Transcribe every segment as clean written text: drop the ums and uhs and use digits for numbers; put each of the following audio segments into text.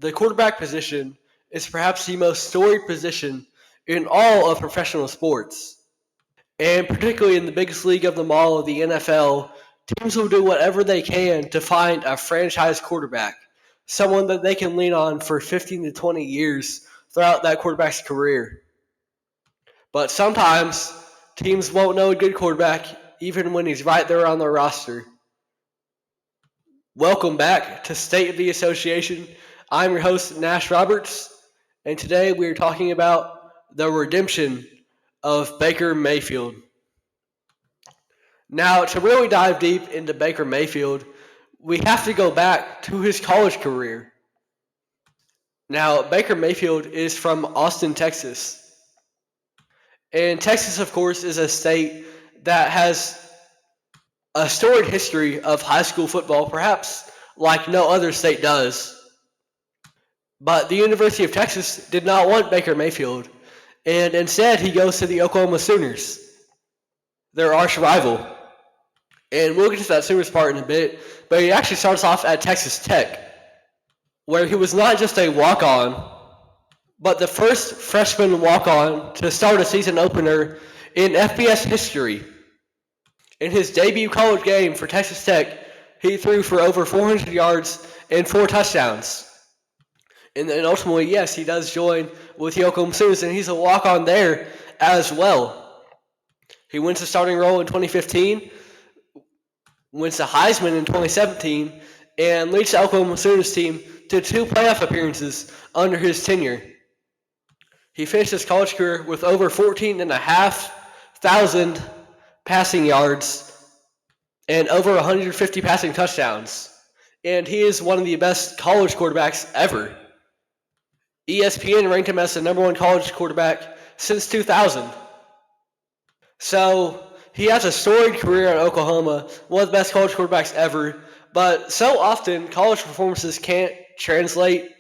The quarterback position is perhaps the most storied position in all of professional sports. And particularly in the biggest league of them all, the NFL, teams will do whatever they can to find a franchise quarterback, someone that they can lean on for 15 to 20 years throughout that quarterback's career. But sometimes teams won't know a good quarterback even when he's right there on their roster. Welcome back to State of the Association. I'm your host, Nash Roberts, and today we are talking about the redemption of Baker Mayfield. Now, to really dive deep into Baker Mayfield, we have to go back to his college career. Now, Baker Mayfield is from Austin, Texas. And Texas, of course, is a state that has a storied history of high school football, perhaps like no other state does. But the University of Texas did not want Baker Mayfield, and instead he goes to the Oklahoma Sooners, their arch rival. And we'll get to that Sooners part in a bit, but he actually starts off at Texas Tech, where he was not just a walk-on, but the first freshman walk-on to start a season opener in FBS history. In his debut college game for Texas Tech, he threw for over 400 yards and 4 touchdowns. And then ultimately, yes, he does join with the Oklahoma Sooners, and he's a walk-on there as well. He wins the starting role in 2015, wins the Heisman in 2017, and leads the Oklahoma Sooners team to 2 playoff appearances under his tenure. He finished his college career with over 14,500 passing yards and over 150 passing touchdowns. And he is one of the best college quarterbacks ever. ESPN ranked him as the number 1 college quarterback since 2000. So he has a storied career in Oklahoma, one of the best college quarterbacks ever. But so often, college performances can't translate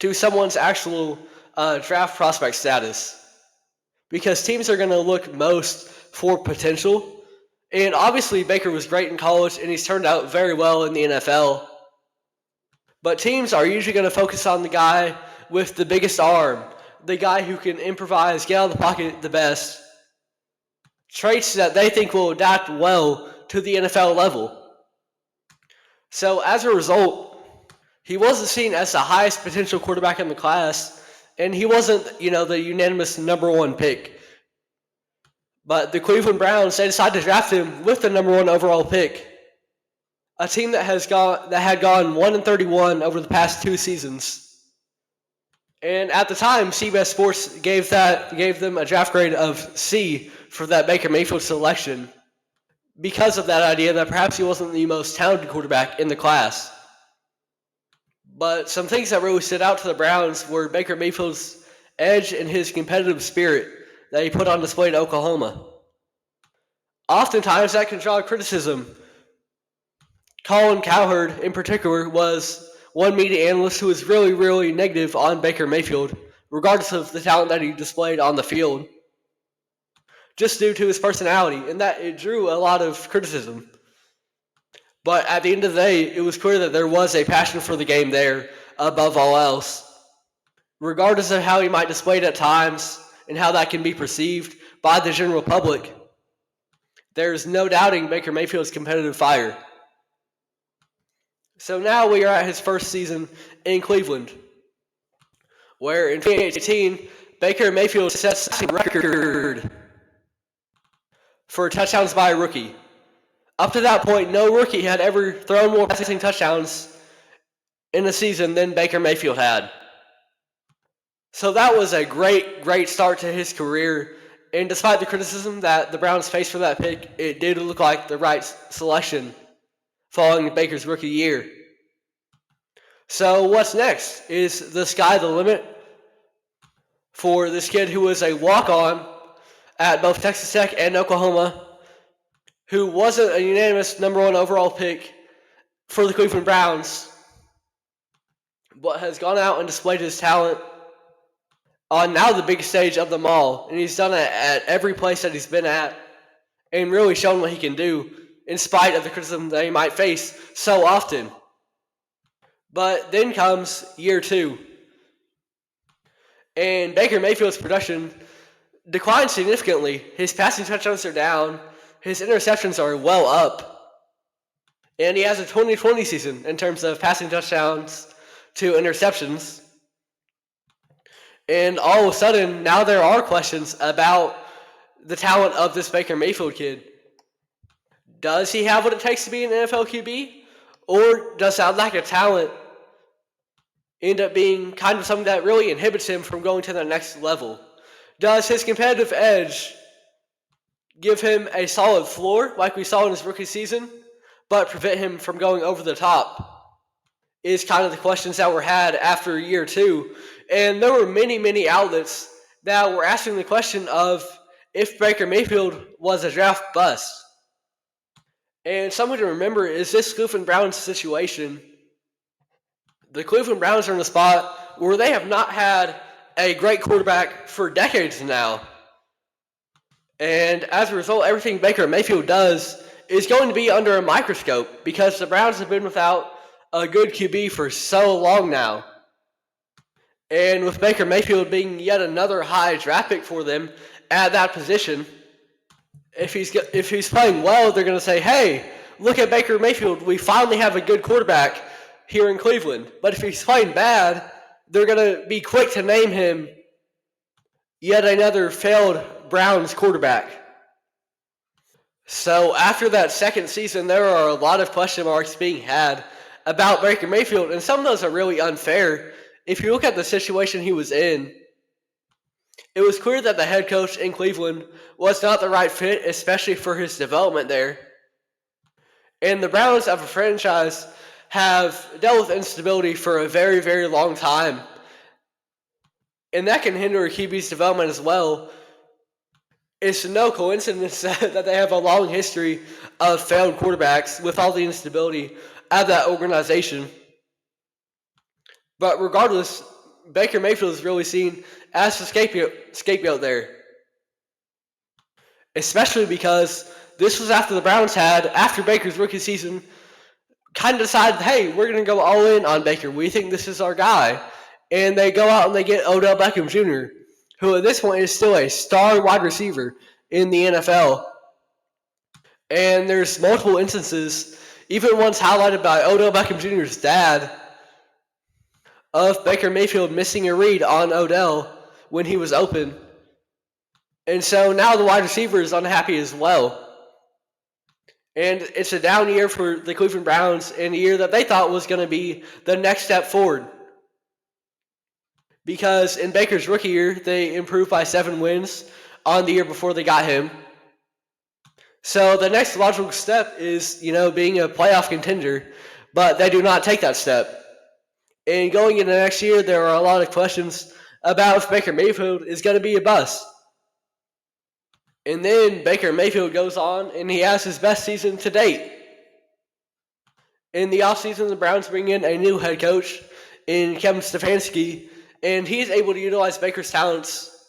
to someone's actual draft prospect status, because teams are going to look most for potential. And obviously Baker was great in college and he's turned out very well in the NFL. But teams are usually going to focus on the guy with the biggest arm, the guy who can improvise, get out of the pocket the best, traits that they think will adapt well to the NFL level. So as a result, he wasn't seen as the highest potential quarterback in the class, and he wasn't, the unanimous number 1 pick. But the Cleveland Browns, they decided to draft him with the number 1 overall pick. A team that had gone 1-31 over the past 2 seasons. And at the time, CBS Sports gave them a draft grade of C for that Baker Mayfield selection, because of that idea that perhaps he wasn't the most talented quarterback in the class. But some things that really stood out to the Browns were Baker Mayfield's edge and his competitive spirit that he put on display in Oklahoma. Oftentimes that can draw criticism. Colin Cowherd, in particular, was one media analyst who was really, really negative on Baker Mayfield, regardless of the talent that he displayed on the field, just due to his personality, and that it drew a lot of criticism. But at the end of the day, it was clear that there was a passion for the game there above all else. Regardless of how he might display it at times and how that can be perceived by the general public, there's no doubting Baker Mayfield's competitive fire. So now we are at his first season in Cleveland, where in 2018, Baker Mayfield sets a record for touchdowns by a rookie. Up to that point, no rookie had ever thrown more passing touchdowns in a season than Baker Mayfield had. So that was a great, great start to his career. And despite the criticism that the Browns faced for that pick, it did look like the right selection following Baker's rookie year. So what's next? Is the sky the limit for this kid who was a walk-on at both Texas Tech and Oklahoma, who wasn't a unanimous number 1 overall pick for the Cleveland Browns, but has gone out and displayed his talent on now the biggest stage of them all, and he's done it at every place that he's been at, and really shown what he can do in spite of the criticism that he might face so often. But then comes year 2. And Baker Mayfield's production declined significantly. His passing touchdowns are down. His interceptions are well up. And he has a 2020 season in terms of passing touchdowns to interceptions. And all of a sudden, now there are questions about the talent of this Baker Mayfield kid. Does he have what it takes to be an NFL QB? Or does that lack of talent end up being kind of something that really inhibits him from going to the next level? Does his competitive edge give him a solid floor, like we saw in his rookie season, but prevent him from going over the top? Is kind of the questions that were had after year 2. And there were many, many outlets that were asking the question of if Baker Mayfield was a draft bust. And something to remember is this Cleveland Browns situation. The Cleveland Browns are in a spot where they have not had a great quarterback for decades now. And as a result, everything Baker Mayfield does is going to be under a microscope because the Browns have been without a good QB for so long now. And with Baker Mayfield being yet another high draft pick for them at that position, if he's playing well, they're going to say, hey, look at Baker Mayfield. We finally have a good quarterback here in Cleveland. But if he's playing bad, they're going to be quick to name him yet another failed Browns quarterback. So after that second season, there are a lot of question marks being had about Baker Mayfield, and some of those are really unfair. If you look at the situation he was in, it was clear that the head coach in Cleveland was not the right fit, especially for his development there. And the Browns, as a franchise, have dealt with instability for a very, very long time. And that can hinder a QB's development as well. It's no coincidence that they have a long history of failed quarterbacks with all the instability at that organization. But regardless, Baker Mayfield is really seen as the scapegoat there. Especially because this was after the Browns had, after Baker's rookie season, kind of decided, hey, we're going to go all in on Baker. We think this is our guy. And they go out and they get Odell Beckham Jr., who at this point is still a star wide receiver in the NFL. And there's multiple instances, even ones highlighted by Odell Beckham Jr.'s dad, of Baker Mayfield missing a read on Odell when he was open. And so now the wide receiver is unhappy as well. And it's a down year for the Cleveland Browns in a year that they thought was going to be the next step forward. Because in Baker's rookie year, they improved by 7 wins on the year before they got him. So the next logical step is, being a playoff contender, but they do not take that step. And going into next year, there are a lot of questions about if Baker Mayfield is going to be a bust. And then Baker Mayfield goes on, and he has his best season to date. In the offseason, the Browns bring in a new head coach in Kevin Stefanski, and he's able to utilize Baker's talents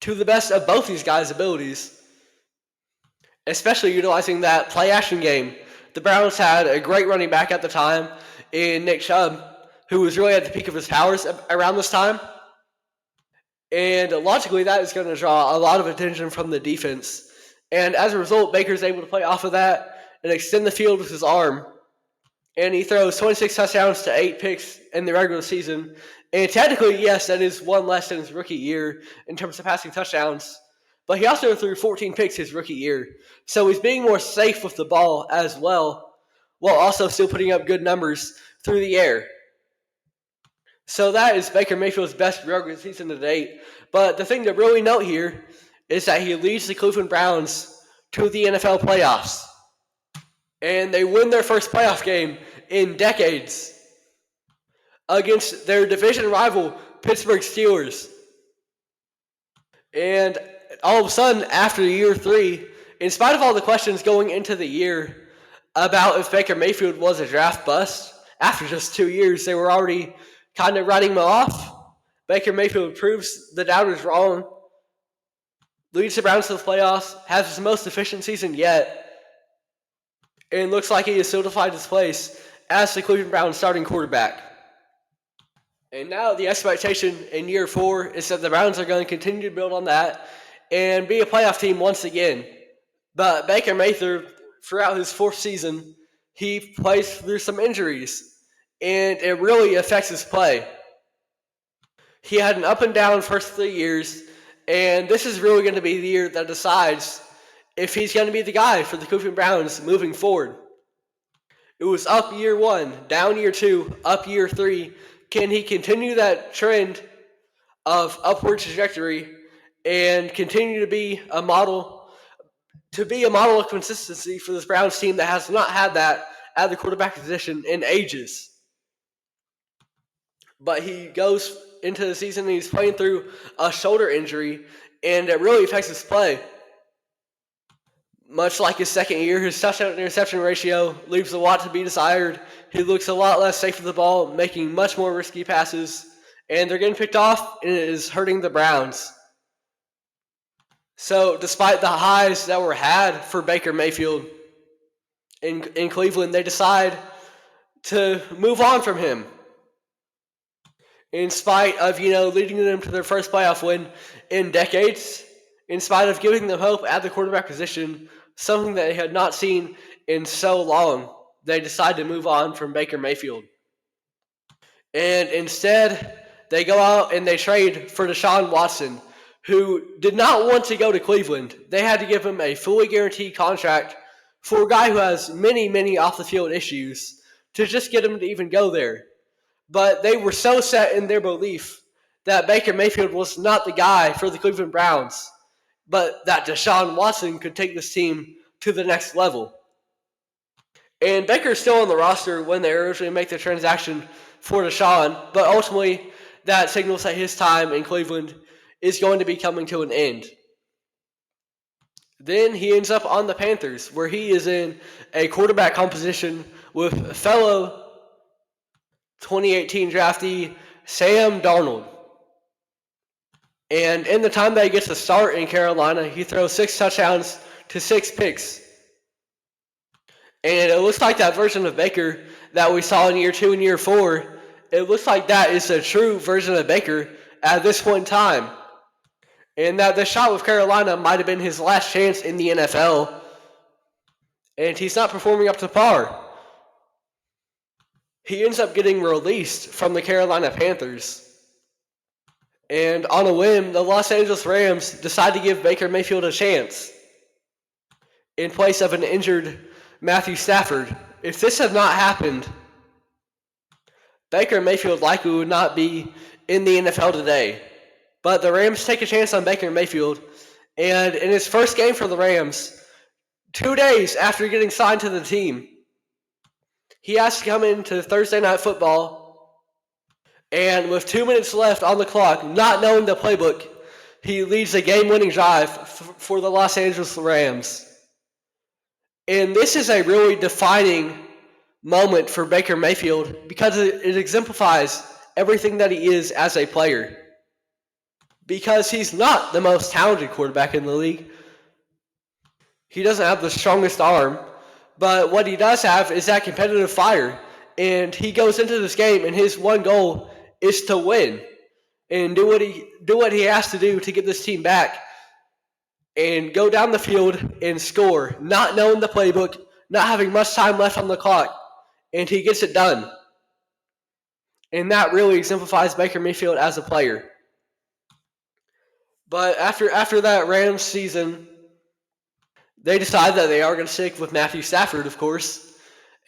to the best of both these guys' abilities, especially utilizing that play-action game. The Browns had a great running back at the time in Nick Chubb, who was really at the peak of his powers around this time. And logically, that is going to draw a lot of attention from the defense. And as a result, Baker's able to play off of that and extend the field with his arm. And he throws 26 touchdowns to 8 picks in the regular season. And technically, yes, that is one less than his rookie year in terms of passing touchdowns. But he also threw 14 picks his rookie year. So he's being more safe with the ball as well, while also still putting up good numbers through the air. So that is Baker Mayfield's best regular season to date. But the thing to really note here is that he leads the Cleveland Browns to the NFL playoffs. And they win their first playoff game in decades against their division rival, Pittsburgh Steelers. And all of a sudden, after year 3, in spite of all the questions going into the year about if Baker Mayfield was a draft bust, after just 2 years, they were already kind of writing him off. Baker Mayfield proves the doubters wrong, leads the Browns to the playoffs, has his most efficient season yet, and looks like he has solidified his place as the Cleveland Browns starting quarterback. And now the expectation in year 4 is that the Browns are going to continue to build on that and be a playoff team once again. But Baker Mayfield, throughout his 4th season, he plays through some injuries, and it really affects his play. He had an up and down first 3 years, and this is really going to be the year that decides if he's going to be the guy for the Cleveland Browns moving forward. It was up year 1, down year 2, up year 3. Can he continue that trend of upward trajectory and continue to be a model of consistency for this Browns team that has not had that at the quarterback position in ages? But he goes into the season and he's playing through a shoulder injury, and it really affects his play. Much like his second year, his touchdown to interception ratio leaves a lot to be desired. He looks a lot less safe with the ball, making much more risky passes, and they're getting picked off, and it is hurting the Browns. So despite the highs that were had for Baker Mayfield in Cleveland, they decide to move on from him. In spite of, leading them to their first playoff win in decades, in spite of giving them hope at the quarterback position, something that they had not seen in so long, they decided to move on from Baker Mayfield. And instead, they go out and they trade for Deshaun Watson, who did not want to go to Cleveland. They had to give him a fully guaranteed contract for a guy who has many, many off-the-field issues to just get him to even go there. But they were so set in their belief that Baker Mayfield was not the guy for the Cleveland Browns, but that Deshaun Watson could take this team to the next level. And Baker's still on the roster when they originally make the transaction for Deshaun, but ultimately that signals that his time in Cleveland is going to be coming to an end. Then he ends up on the Panthers, where he is in a quarterback competition with fellow 2018 draftee Sam Darnold. And in the time that he gets to start in Carolina, he throws 6 touchdowns to 6 picks. And it looks like that version of Baker that we saw in year 2 and year 4, it looks like that is a true version of Baker at this point in time. And that the shot with Carolina might have been his last chance in the NFL. And he's not performing up to par. He ends up getting released from the Carolina Panthers. And on a whim, the Los Angeles Rams decide to give Baker Mayfield a chance in place of an injured Matthew Stafford. If this had not happened, Baker Mayfield likely would not be in the NFL today. But the Rams take a chance on Baker Mayfield, and in his first game for the Rams, 2 days after getting signed to the team, he has to come into Thursday Night Football, and with 2 minutes left on the clock, not knowing the playbook, he leads a game-winning drive for the Los Angeles Rams. And this is a really defining moment for Baker Mayfield because it exemplifies everything that he is as a player. Because he's not the most talented quarterback in the league. He doesn't have the strongest arm, but what he does have is that competitive fire. And he goes into this game, and his one goal is to win and do what he has to do to get this team back and go down the field and score, not knowing the playbook, not having much time left on the clock, and he gets it done. And that really exemplifies Baker Mayfield as a player. But after that Rams season, they decide that they are going to stick with Matthew Stafford, of course,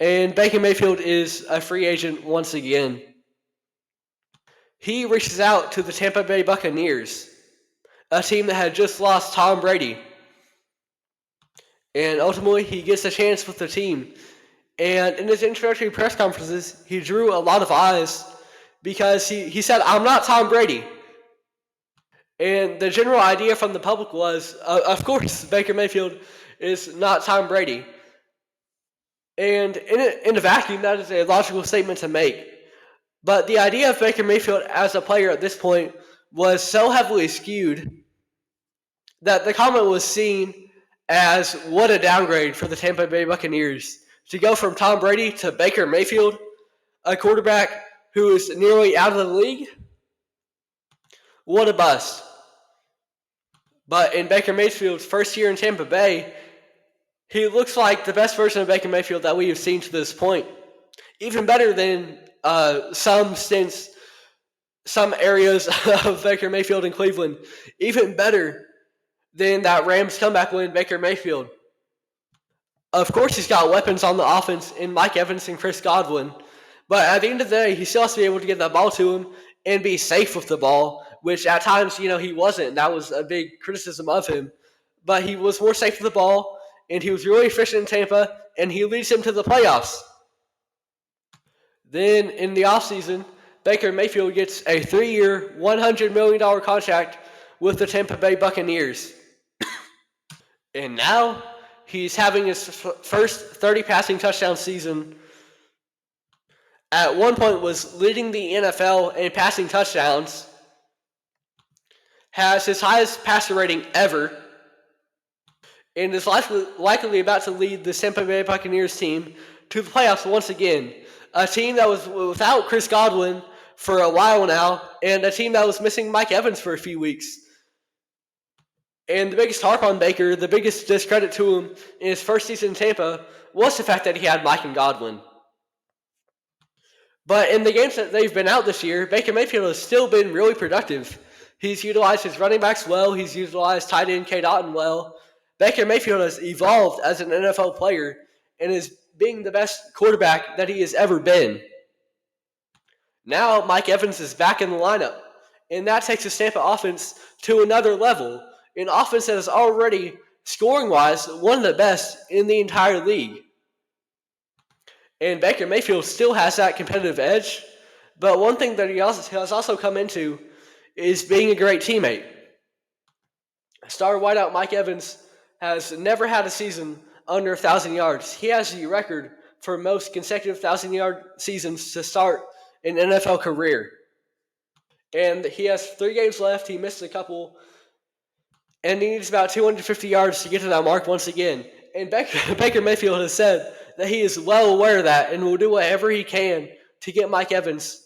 and Baker Mayfield is a free agent once again. He reaches out to the Tampa Bay Buccaneers, a team that had just lost Tom Brady. And ultimately, he gets a chance with the team. And in his introductory press conferences, he drew a lot of eyes because he said, "I'm not Tom Brady." And the general idea from the public was, of course, Baker Mayfield is not Tom Brady. And in a vacuum, that is a logical statement to make. But the idea of Baker Mayfield as a player at this point was so heavily skewed that the comment was seen as what a downgrade for the Tampa Bay Buccaneers to go from Tom Brady to Baker Mayfield, a quarterback who is nearly out of the league, what a bust. But in Baker Mayfield's first year in Tampa Bay, he looks like the best version of Baker Mayfield that we have seen to this point. Even better than some areas of Baker Mayfield in Cleveland. Even better than that Rams comeback win, Baker Mayfield. Of course, he's got weapons on the offense in Mike Evans and Chris Godwin. But at the end of the day, he still has to be able to get that ball to him and be safe with the ball, which at times, he wasn't. That was a big criticism of him. But he was more safe with the ball, and he was really efficient in Tampa, and he leads him to the playoffs. Then, in the offseason, Baker Mayfield gets a 3-year, $100 million contract with the Tampa Bay Buccaneers. And now, he's having his first 30 passing touchdown season. At one point was leading the NFL in passing touchdowns. Has his highest passer rating ever. And is likely about to lead the Tampa Bay Buccaneers team to the playoffs once again. A team that was without Chris Godwin for a while now, and a team that was missing Mike Evans for a few weeks. And the biggest harp on Baker, the biggest discredit to him in his first season in Tampa, was the fact that he had Mike and Godwin. But in the games that they've been out this year, Baker Mayfield has still been really productive. He's utilized his running backs well. He's utilized tight end K. Dotton well. Baker Mayfield has evolved as an NFL player and is being the best quarterback that he has ever been. Now Mike Evans is back in the lineup, and that takes the Tampa offense to another level. An offense that is already, scoring-wise, one of the best in the entire league. And Baker Mayfield still has that competitive edge, but one thing that he has also come into is being a great teammate. Star wideout Mike Evans has never had a season under 1,000 yards. He has the record for most consecutive 1,000-yard seasons to start an NFL career. And he has 3 games left. He missed a couple. And he needs about 250 yards to get to that mark once again. And Baker Mayfield has said that he is well aware of that and will do whatever he can to get Mike Evans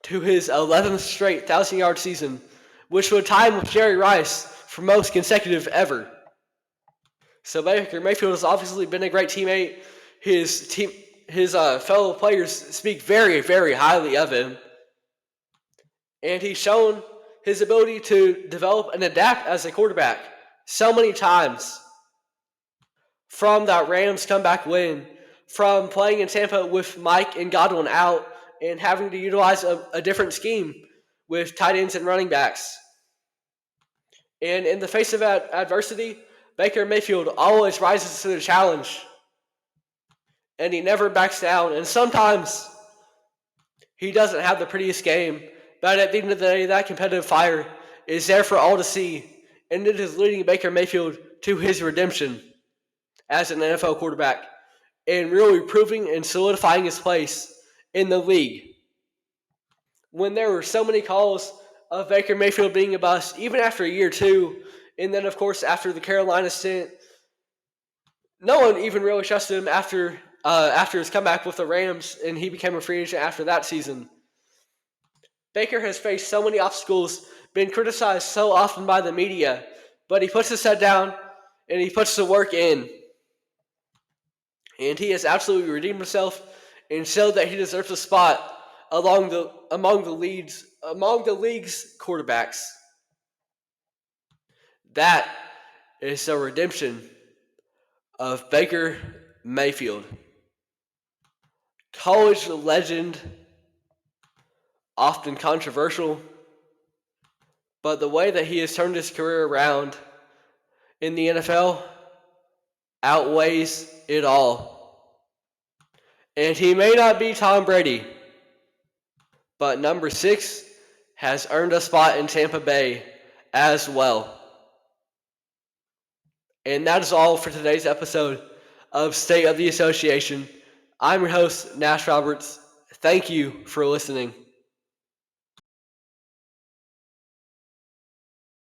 to his 11th straight 1,000-yard season, which would tie him with Jerry Rice for most consecutive ever. So Baker Mayfield has obviously been a great teammate. His fellow players speak very, very highly of him. And he's shown his ability to develop and adapt as a quarterback so many times. From that Rams comeback win, from playing in Tampa with Mike and Godwin out and having to utilize a different scheme with tight ends and running backs. And in the face of adversity, Baker Mayfield always rises to the challenge. And he never backs down. And sometimes he doesn't have the prettiest game, but at the end of the day, that competitive fire is there for all to see. And it is leading Baker Mayfield to his redemption as an NFL quarterback and really proving and solidifying his place in the league. When there were so many calls of Baker Mayfield being a bust, even after a year or two, and then, of course, after the Carolina stint, no one even really trusted him after his comeback with the Rams, and he became a free agent after that season. Baker has faced so many obstacles, been criticized so often by the media, but he puts his head down and he puts the work in. And he has absolutely redeemed himself and showed that he deserves a spot among the league's quarterbacks. That is the redemption of Baker Mayfield. College legend, often controversial, but the way that he has turned his career around in the NFL outweighs it all. And he may not be Tom Brady, but number 6 has earned a spot in Tampa Bay as well. And that is all for today's episode of State of the Association. I'm your host, Nash Roberts. Thank you for listening.